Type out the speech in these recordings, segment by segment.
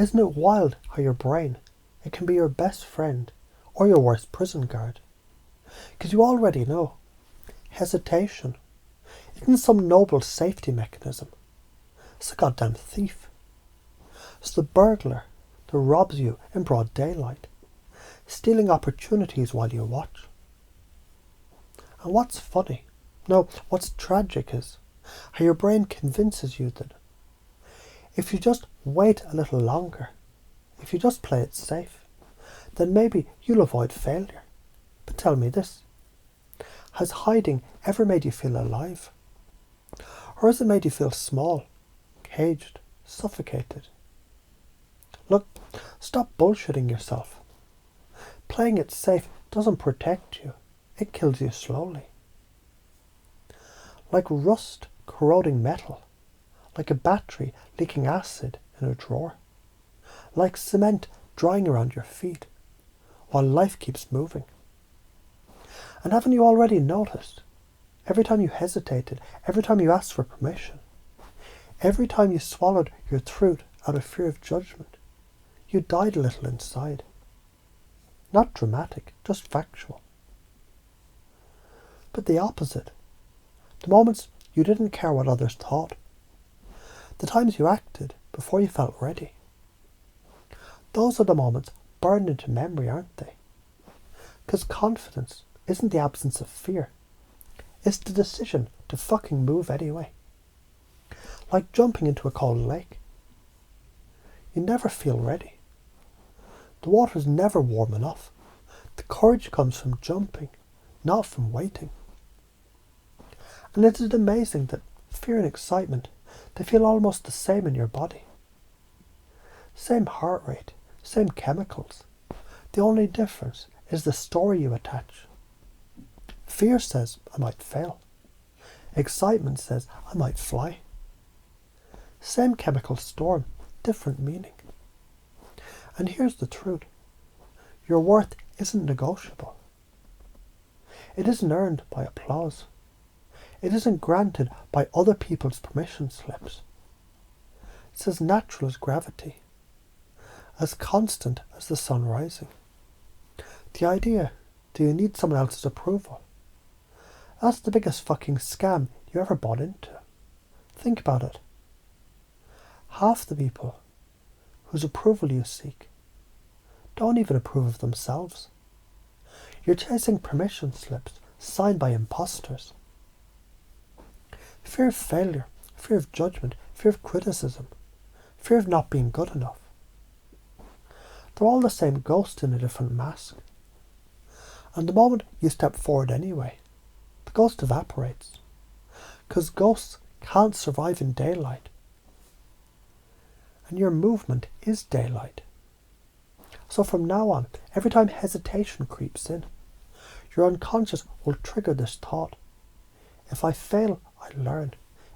Isn't it wild how your brain, it can be your best friend or your worst prison guard? Because you already know, hesitation isn't some noble safety mechanism. It's a goddamn thief. It's the burglar that robs you in broad daylight, stealing opportunities while you watch. And what's funny, no, what's tragic is how your brain convinces you that if you just wait a little longer, if you just play it safe, then maybe you'll avoid failure. But tell me this, has hiding ever made you feel alive? Or has it made you feel small, caged, suffocated? Look, stop bullshitting yourself. Playing it safe doesn't protect you. It kills you slowly. Like rust corroding metal. Like a battery leaking acid in a drawer. Like cement drying around your feet while life keeps moving. And haven't you already noticed? Every time you hesitated, every time you asked for permission, every time you swallowed your truth out of fear of judgment, you died a little inside. Not dramatic, just factual. But the opposite. The moments you didn't care what others thought. The times you acted before you felt ready. Those are the moments burned into memory, aren't they? Because confidence isn't the absence of fear. It's the decision to fucking move anyway. Like jumping into a cold lake. You never feel ready. The water's never warm enough. The courage comes from jumping, not from waiting. And isn't it amazing that fear and excitement, they feel almost the same in your body? Same heart rate, same chemicals. The only difference is the story you attach. Fear says, I might fail. Excitement says, I might fly. Same chemical storm, different meaning. And here's the truth. Your worth isn't negotiable. It isn't earned by applause. It isn't granted by other people's permission slips. It's as natural as gravity, as constant as the sun rising. The idea that you need someone else's approval, that's the biggest fucking scam you ever bought into. Think about it. Half the people whose approval you seek don't even approve of themselves. You're chasing permission slips signed by imposters. Fear of failure, fear of judgment, fear of criticism, fear of not being good enough. They're all the same ghost in a different mask. And the moment you step forward anyway, the ghost evaporates. Because ghosts can't survive in daylight. And your movement is daylight. So from now on, every time hesitation creeps in, your unconscious will trigger this thought. If I fail, I learn.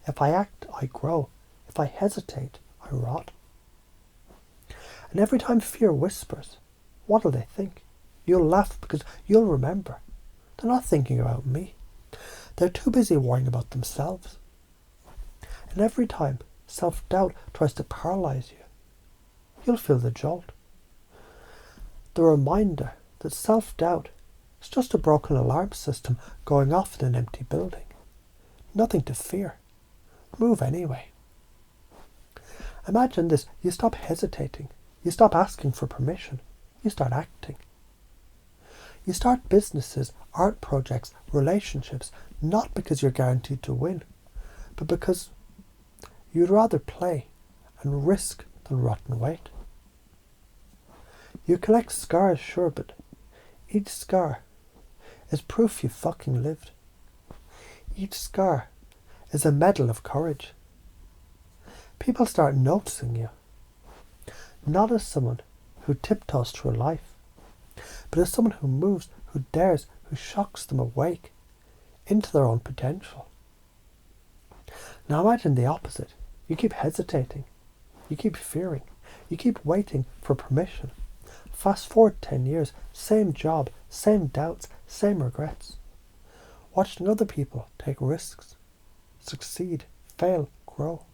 If I act, I grow. If I hesitate, I rot. And every time fear whispers, what'll they think? You'll laugh because you'll remember. They're not thinking about me. They're too busy worrying about themselves. And every time self-doubt tries to paralyze you, you'll feel the jolt. The reminder that self-doubt is just a broken alarm system going off in an empty building. Nothing to fear. Move anyway. Imagine this. You stop hesitating. You stop asking for permission. You start acting. You start businesses, art projects, relationships, not because you're guaranteed to win, but because you'd rather play and risk than rot and wait. You collect scars, sure, but each scar is proof you fucking lived. Each scar is a medal of courage. People start noticing you, not as someone who tiptoes through life, but as someone who moves, who dares, who shocks them awake into their own potential. Now imagine the opposite. You keep hesitating. You keep fearing. You keep waiting for permission. Fast forward 10 years, same job, same doubts, same regrets. Watching other people take risks, succeed, fail, grow,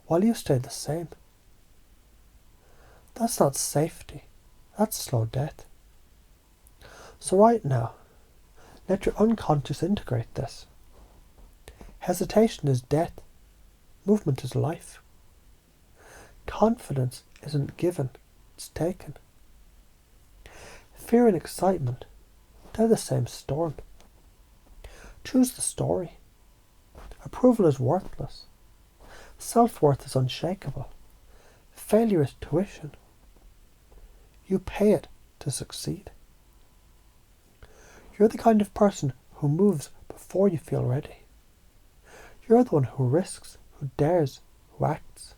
while you stay the same. That's not safety. That's slow death. So right now, let your unconscious integrate this. Hesitation is death. Movement is life. Confidence isn't given, it's taken. Fear and excitement, they're the same storm. Choose the story. Approval is worthless. Self-worth is unshakable. Failure is tuition. You pay it to succeed. You're the kind of person who moves before you feel ready. You're the one who risks, who dares, who acts.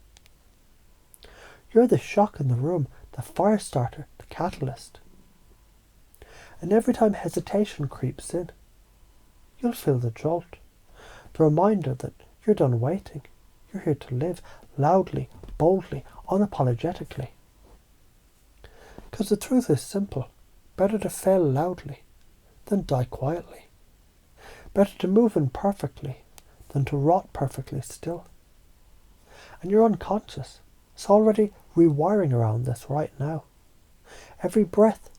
You're the shock in the room, the fire starter, the catalyst. And every time hesitation creeps in, you'll feel the jolt, the reminder that you're done waiting. You're here to live loudly, boldly, unapologetically. Because the truth is simple. Better to fail loudly than die quietly. Better to move imperfectly than to rot perfectly still. And you're unconscious. It's already rewiring around this right now. Every breath,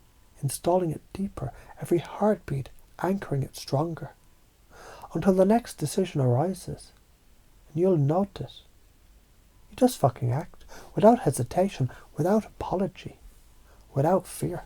installing it deeper. Every heartbeat, anchoring it stronger. Until the next decision arises. And you'll notice. You just fucking act. Without hesitation, without apology, without fear.